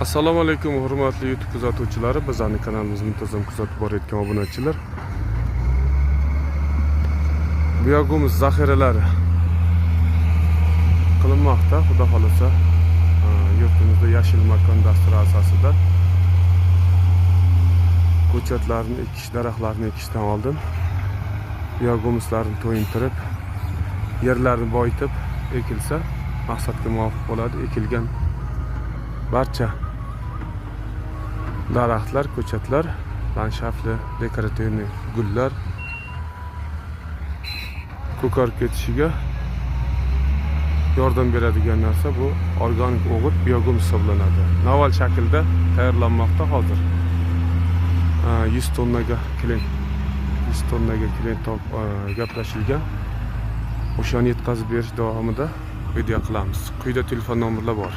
Assalomu alaykum hurmatli YouTube kuzatuvchilari, bizning kanalimizni muntazam kuzatib borayotgan obunachilar. Biyogumuz zaxiralari qilinmoqda, xudo xolasa. Yurtimizda yashil makon dasturi asosida ko'chatlarni ekish, daraxtlarni ekishdan oldin biyogumuzlarni to'yintirib, yerlarni boyitib ekilsa maqsadga muvofiq bo'ladi. Ekilgan barcha daraxtlar, ko'chatlar, landshaftli, dekorativniy gullar ko'karib ketishiga yordam beradigan narsa bu organik o'g'it biogum hisoblanadi. Naval shaklda tayyorlanmoqda hozir. 100 tonnaga klient gaplashilgan. O'shani yetkazib berish davomida video qilamiz. Quyida telefon nomerlar bor.